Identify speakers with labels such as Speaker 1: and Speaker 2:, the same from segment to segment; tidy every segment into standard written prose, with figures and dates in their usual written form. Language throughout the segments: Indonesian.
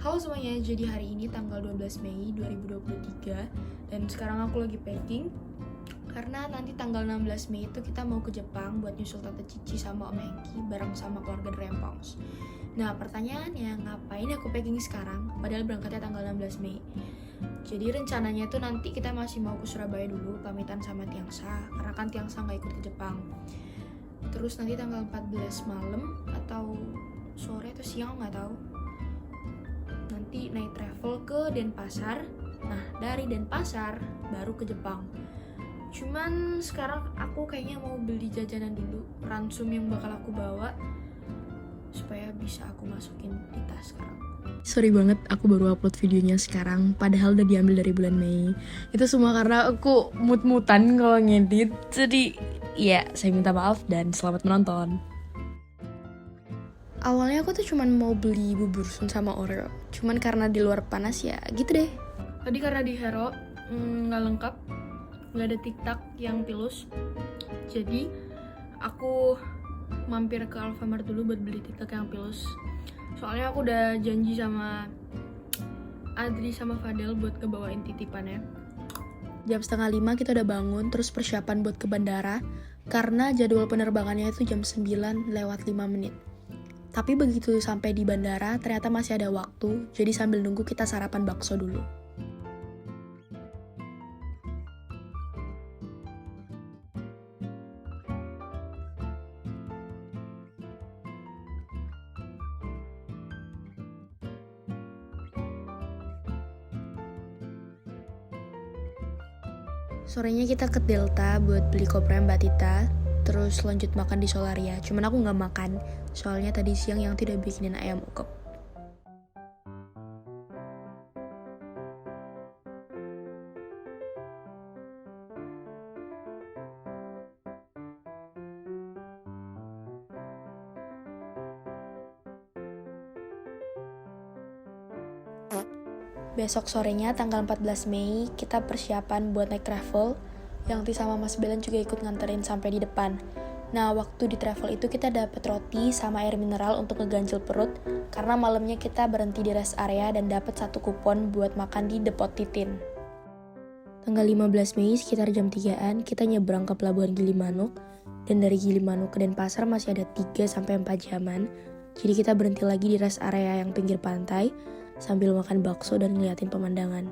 Speaker 1: Halo semuanya, jadi hari ini tanggal 12 Mei 2023 dan sekarang aku lagi packing karena nanti tanggal 16 Mei itu kita mau ke Jepang buat nyusul Tante Cici sama Om Hengki bareng sama keluarga The Rempongs. Nah pertanyaannya, ngapain aku packing sekarang padahal berangkatnya tanggal 16 Mei? Jadi rencananya tuh nanti kita masih mau ke Surabaya dulu pamitan sama Tiangsa karena kan Tiangsa nggak ikut ke Jepang. Terus nanti tanggal 14 malam atau sore atau siang nggak tahu, nanti naik travel ke Denpasar. Nah dari Denpasar baru ke Jepang. Cuman sekarang aku kayaknya mau beli jajanan dulu, ransum yang bakal aku bawa supaya bisa aku masukin di tas sekarang. Sorry banget aku baru upload videonya sekarang, padahal udah diambil dari bulan Mei. Itu semua karena aku mut-mutan kalau ngedit. Jadi ya saya minta maaf dan selamat menonton. Awalnya aku tuh cuman mau beli bubur sun sama Oreo, cuman karena di luar panas ya gitu deh. Tadi karena di Hero nggak lengkap, nggak ada tiktak yang pilus, jadi aku mampir ke Alfamart dulu buat beli tiktak yang pilus. Soalnya aku udah janji sama Adri sama Fadel buat kebawain titipannya. Jam 4:30 kita udah bangun, terus persiapan buat ke bandara, karena jadwal penerbangannya itu jam 9 lewat 5 menit. Tapi begitu sampai di bandara, ternyata masih ada waktu, jadi sambil nunggu kita sarapan bakso dulu. Sorenya kita ke Delta buat beli kopinya Mbak Tita, terus lanjut makan di Solaria. Cuman aku nggak makan, soalnya tadi siang yang tidak bikinin ayam ukep. Besok sorenya tanggal 14 Mei kita persiapan buat naik travel, yang Ti sama Mas Belan juga ikut nganterin sampai di depan. Nah waktu di travel itu kita dapet roti sama air mineral untuk ngeganjel perut, karena malamnya kita berhenti di rest area dan dapet 1 kupon buat makan di Depot Titin. Tanggal 15 Mei sekitar jam 3-an kita nyebrang ke Pelabuhan Gilimanuk, dan dari Gilimanuk ke Denpasar masih ada 3-4 jaman, jadi kita berhenti lagi di rest area yang pinggir pantai, sambil makan bakso dan ngeliatin pemandangan.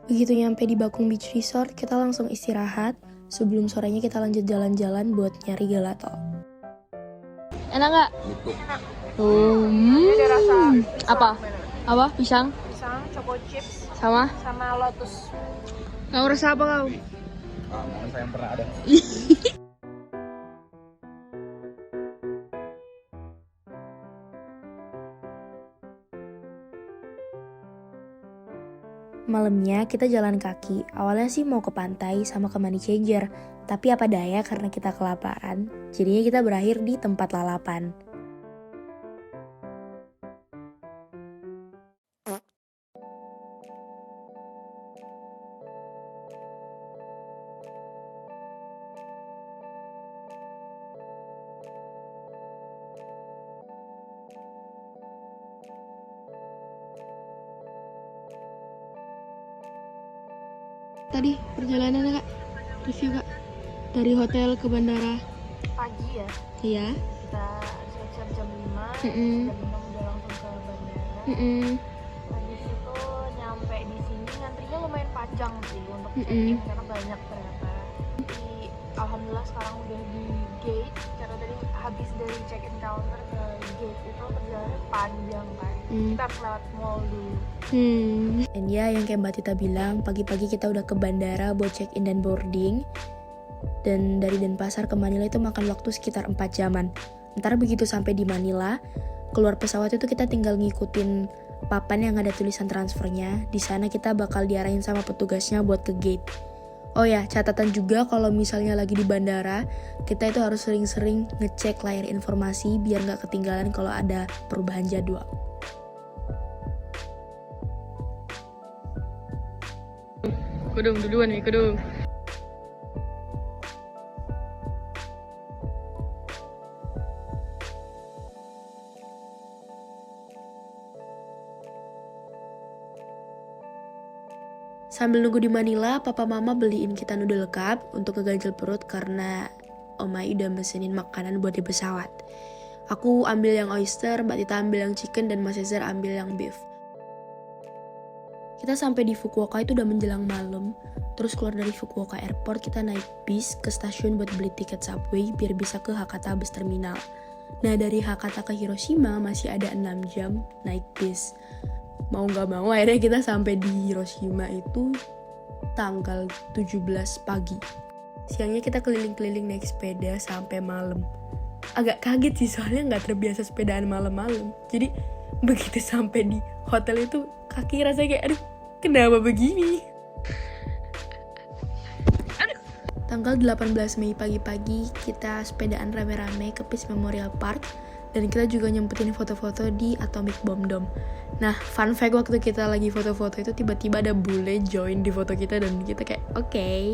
Speaker 1: Begitu nyampe di Bakung Beach Resort, kita langsung istirahat, sebelum sorenya kita lanjut jalan-jalan buat nyari gelato. Enak nggak?
Speaker 2: Enak.
Speaker 1: Ada rasa
Speaker 2: Apa?
Speaker 1: pisang.
Speaker 2: Apa? Pisang?
Speaker 1: Pisang, choco chips,
Speaker 2: Sama?
Speaker 1: sama lotus.
Speaker 2: Kau rasa apa kau?
Speaker 3: Mana saya yang pernah ada.
Speaker 1: Malamnya kita jalan kaki, awalnya sih mau ke pantai sama ke Money Changer, tapi apa daya karena kita kelaparan, jadinya kita berakhir di tempat lalapan.
Speaker 2: Tadi perjalanannya kak, review kak, dari hotel ke bandara.
Speaker 1: Pagi ya,
Speaker 2: Iya.
Speaker 1: kita siap-siap jam 5,
Speaker 2: Mm-mm.
Speaker 1: jam 6 udah langsung ke bandara. Habis itu nyampe di sini ngantrinya lumayan panjang sih untuk check-in karena banyak ternyata. Alhamdulillah sekarang udah di gate, karena tadi habis dari check-in counter ke gate itu perjalanannya panjang kan. Kita harus lewat mall dulu. Dan ya yang kayak Mbak Tita bilang, pagi-pagi kita udah ke bandara buat check-in dan boarding. Dan dari Denpasar ke Manila itu makan waktu sekitar 4 jaman. Ntar begitu sampai di Manila, keluar pesawat itu kita tinggal ngikutin papan yang ada tulisan transfernya. Di sana kita bakal diarahin sama petugasnya buat ke gate. Oh ya, catatan juga kalau misalnya lagi di bandara, kita itu harus sering-sering ngecek layar informasi biar nggak ketinggalan kalau ada perubahan jadwal.
Speaker 2: Kudung, duluan nih, kudung. Sambil nunggu di Manila, papa mama beliin kita noodle cup untuk ngeganjel perut karena Omai udah mesenin makanan buat di pesawat. Aku ambil yang oyster, Mbak Tita ambil yang chicken, dan Mas Cesar ambil yang beef. Kita sampai di Fukuoka itu udah menjelang malam. Terus keluar dari Fukuoka Airport, kita naik bis ke stasiun buat beli tiket subway biar bisa ke Hakata Bus Terminal. Nah, dari Hakata ke Hiroshima masih ada 6 jam naik bis. Mau gak mau akhirnya kita sampai di Hiroshima itu tanggal 17 pagi. Siangnya kita keliling-keliling naik sepeda sampai malam. Agak kaget sih soalnya gak terbiasa sepedaan malam-malam. Jadi begitu sampai di hotel itu kaki rasanya kayak aduh kenapa begini. Tanggal 18 Mei pagi-pagi kita sepedaan rame-rame ke Peace Memorial Park dan kita juga nyempetin foto-foto di Atomic Bomb Dome. Nah, fun fact waktu kita lagi foto-foto itu tiba-tiba ada bule join di foto kita dan kita kayak oke.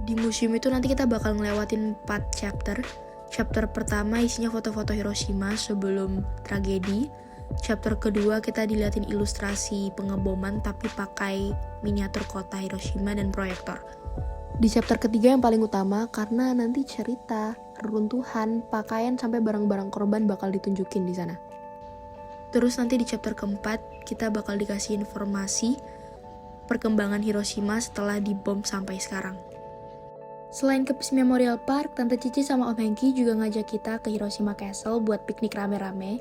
Speaker 2: Di museum itu nanti kita bakal ngelewatin 4 chapter. Chapter pertama isinya foto-foto Hiroshima sebelum tragedi. Chapter kedua kita diliatin ilustrasi pengeboman tapi pakai miniatur kota Hiroshima dan proyektor. Di chapter ketiga yang paling utama karena nanti cerita, reruntuhan, pakaian sampai barang-barang korban bakal ditunjukin di sana. Terus nanti di chapter keempat kita bakal dikasih informasi perkembangan Hiroshima setelah dibom sampai sekarang. Selain ke Peace Memorial Park, Tante Cici sama Om Hengki juga ngajak kita ke Hiroshima Castle buat piknik rame-rame.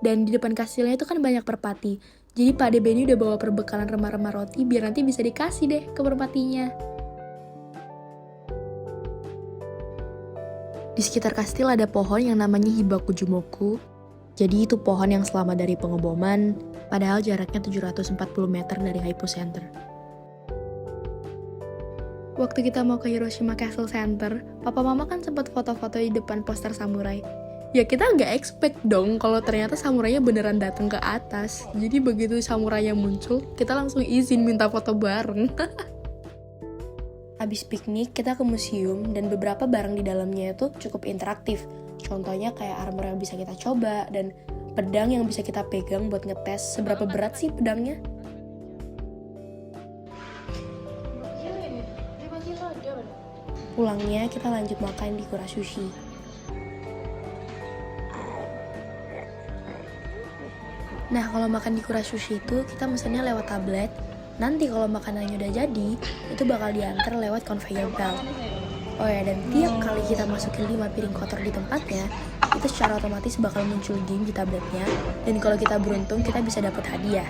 Speaker 2: Dan di depan kastilnya itu kan banyak merpati. Jadi Pak De Benny udah bawa perbekalan remah-remah roti biar nanti bisa dikasih deh ke merpatinya. Di sekitar kastil ada pohon yang namanya Hibakujumoku. Jadi itu pohon yang selamat dari pengeboman, padahal jaraknya 740 meter dari Hypocenter. Waktu kita mau ke Hiroshima Castle Center, papa mama kan sempat foto-foto di depan poster samurai. Ya kita nggak expect dong kalau ternyata samurainya beneran datang ke atas. Jadi begitu samurainya muncul, kita langsung izin minta foto bareng. Habis piknik, kita ke museum dan beberapa barang di dalamnya itu cukup interaktif. Contohnya kayak armor yang bisa kita coba dan pedang yang bisa kita pegang buat ngetes seberapa berat sih pedangnya. Pulangnya kita lanjut makan di Kura Sushi. Nah, kalau makan di Kura Sushi itu kita mesennya lewat tablet. Nanti kalau makanannya udah jadi, itu bakal diantar lewat conveyor belt. Oh ya, dan tiap kali kita masukin 5 piring kotor di tempatnya, itu secara otomatis bakal muncul game di tabletnya. Dan kalau kita beruntung, kita bisa dapat hadiah.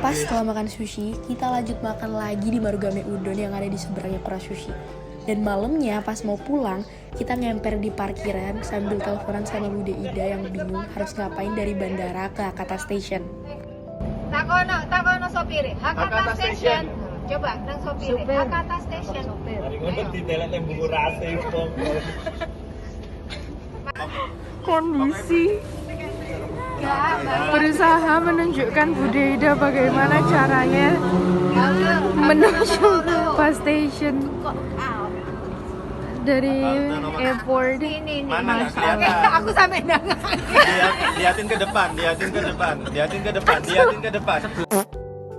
Speaker 2: Pas setelah makan sushi, kita lanjut makan lagi di Marugame Udon yang ada di seberangnya Kura Sushi. Dan malamnya pas mau pulang, kita ngemper di parkiran sambil teleponan sama Bude Ida yang bingung harus ngapain dari bandara ke Hakata Station.
Speaker 4: Takono sopir, Hakata Station. Coba nang sopir, Hakata Station.
Speaker 5: Kondisi berusaha menunjukkan Bude Ida bagaimana caranya menuju bus station dari airport.
Speaker 3: Mana nggak kelihatan?
Speaker 4: Aku sampai nangis.
Speaker 3: Liatin ke depan.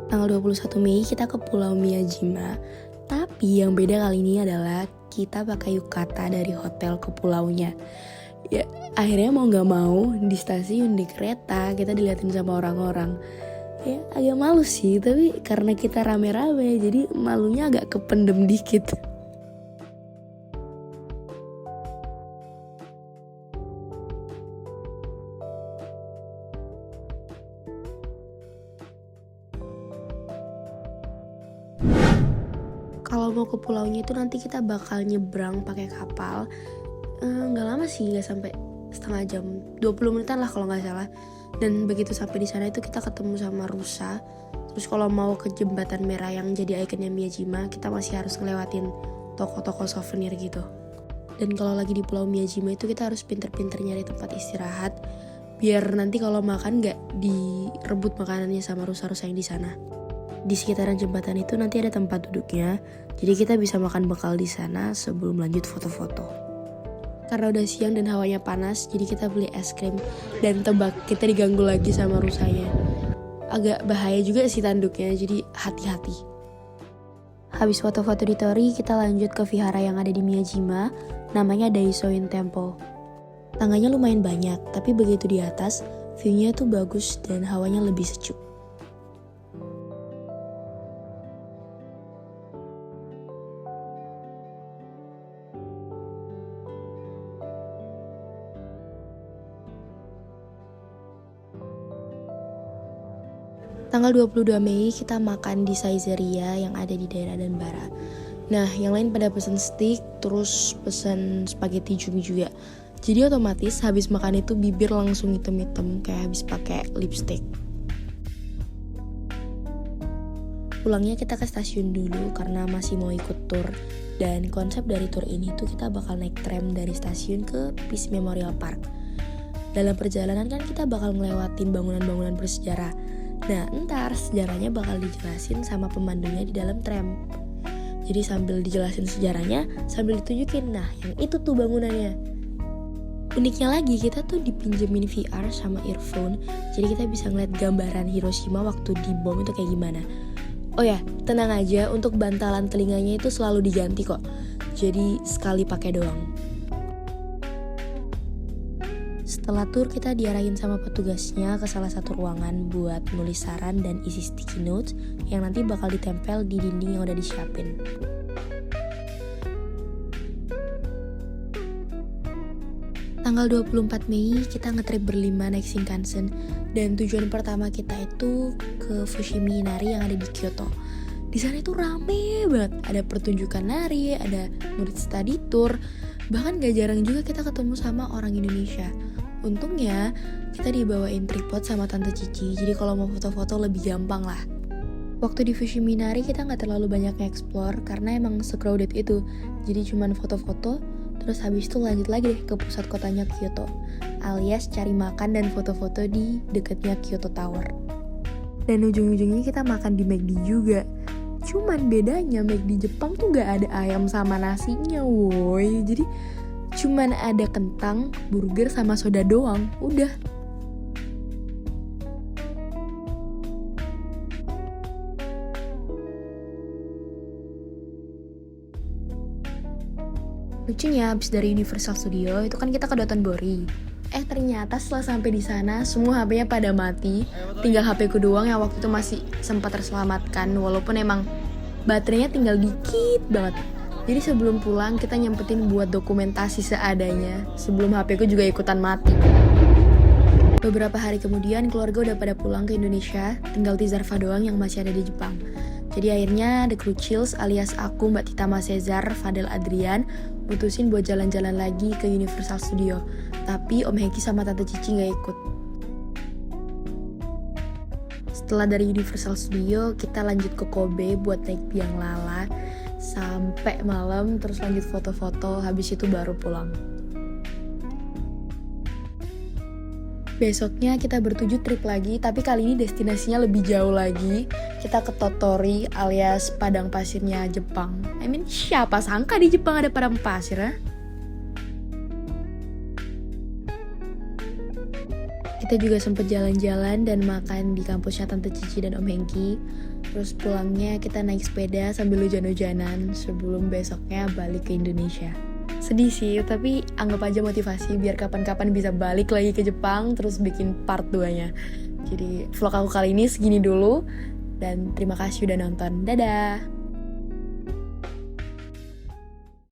Speaker 2: Tanggal 21 Mei kita ke Pulau Miyajima. Tapi yang beda kali ini adalah kita pakai yukata dari hotel ke pulaunya. Ya, akhirnya mau gak mau di stasiun, di kereta kita diliatin sama orang-orang. Ya agak malu sih, tapi karena kita rame-rame jadi malunya agak kependem dikit. Kalau mau ke pulaunya itu nanti kita bakal nyebrang pakai kapal. Nggak lama sih, nggak sampai setengah jam, 20 menitan lah kalau nggak salah. Dan begitu sampai di sana itu kita ketemu sama rusa. Terus kalau mau ke jembatan merah yang jadi ikonnya Miyajima, kita masih harus ngelewatin toko-toko souvenir gitu. Dan kalau lagi di Pulau Miyajima itu kita harus pinter-pinter nyari tempat istirahat, biar nanti kalau makan nggak direbut makanannya sama rusa-rusa yang di sana. Di sekitaran jembatan itu nanti ada tempat duduknya, jadi kita bisa makan bekal di sana sebelum lanjut foto-foto. Karena udah siang dan hawanya panas, jadi kita beli es krim. Dan tebak, kita diganggu lagi sama rusanya. Agak bahaya juga sih tanduknya, jadi hati-hati. Habis foto-foto di Tori, kita lanjut ke vihara yang ada di Miyajima, namanya Daisoin Temple. Tangganya lumayan banyak, tapi begitu di atas, view-nya tuh bagus dan hawanya lebih sejuk. Tanggal 22 Mei kita makan di Saizeriya yang ada di daerah Danbara. Nah, yang lain pada pesen steak, terus pesen spaghetti cumi juga. Jadi otomatis habis makan itu bibir langsung hitam-hitam kayak habis pakai lipstick. Pulangnya kita ke stasiun dulu karena masih mau ikut tour. Dan konsep dari tour ini tuh kita bakal naik tram dari stasiun ke Peace Memorial Park. Dalam perjalanan kan kita bakal ngelewatin bangunan-bangunan bersejarah. Nah, ntar sejarahnya bakal dijelasin sama pemandunya di dalam tram. Jadi sambil dijelasin sejarahnya, sambil ditunjukin, nah yang itu tuh bangunannya. Uniknya lagi, kita tuh dipinjemin VR sama earphone, jadi kita bisa ngeliat gambaran Hiroshima waktu dibom itu kayak gimana. Oh ya, tenang aja, untuk bantalan telinganya itu selalu diganti kok. Jadi sekali pakai doang. Setelah tur kita diarahin sama petugasnya ke salah satu ruangan buat nulis saran dan isi sticky notes yang nanti bakal ditempel di dinding yang udah disiapin. Tanggal 24 Mei kita ngetrip berlima naik Shinkansen dan tujuan pertama kita itu ke Fushimi Inari yang ada di Kyoto. Di sana itu rame banget, ada pertunjukan nari, ada murid study tour, bahkan gak jarang juga kita ketemu sama orang Indonesia. Untungnya kita dibawain tripod sama Tante Cici, jadi kalau mau foto-foto lebih gampang lah. Waktu di Fushimi Inari kita nggak terlalu banyak nge-explore karena emang se-crowded itu. Jadi cuman foto-foto, terus habis itu lanjut lagi deh ke pusat kotanya Kyoto, alias cari makan dan foto-foto di dekatnya Kyoto Tower. Dan ujung-ujungnya kita makan di McD juga. Cuman bedanya McD Jepang tuh nggak ada ayam sama nasinya, woi. Jadi cuman ada kentang, burger, sama soda doang, udah. Lucunya abis dari Universal Studio itu kan kita ke Dotonbori. Ternyata setelah sampai di sana semua HP-nya pada mati. Tinggal HP-ku doang yang waktu itu masih sempat terselamatkan, walaupun emang baterainya tinggal dikit banget. Jadi sebelum pulang kita nyempetin buat dokumentasi seadanya sebelum HP-ku juga ikutan mati. Beberapa hari kemudian keluarga udah pada pulang ke Indonesia, tinggal Tizarfa doang yang masih ada di Jepang. Jadi akhirnya The Crew Chills alias aku, Mbak Tita, Mas Cesar, Fadel, Adrian mutusin buat jalan-jalan lagi ke Universal Studio. Tapi Om Heki sama Tante Cici gak ikut. Setelah dari Universal Studio kita lanjut ke Kobe buat naik biang lala sampai malam, terus lanjut foto-foto, habis itu baru pulang. Besoknya kita bertujuh trip lagi, tapi kali ini destinasinya lebih jauh lagi. Kita ke Tottori alias padang pasirnya Jepang. Siapa sangka di Jepang ada padang pasir ya? Kita juga sempet jalan-jalan dan makan di kampusnya Tante Cici dan Om Hengki. Terus pulangnya kita naik sepeda sambil hujan-hujanan sebelum besoknya balik ke Indonesia. Sedih sih, tapi anggap aja motivasi biar kapan-kapan bisa balik lagi ke Jepang terus bikin part 2-nya. Jadi vlog aku kali ini segini dulu dan terima kasih udah nonton. Dadah!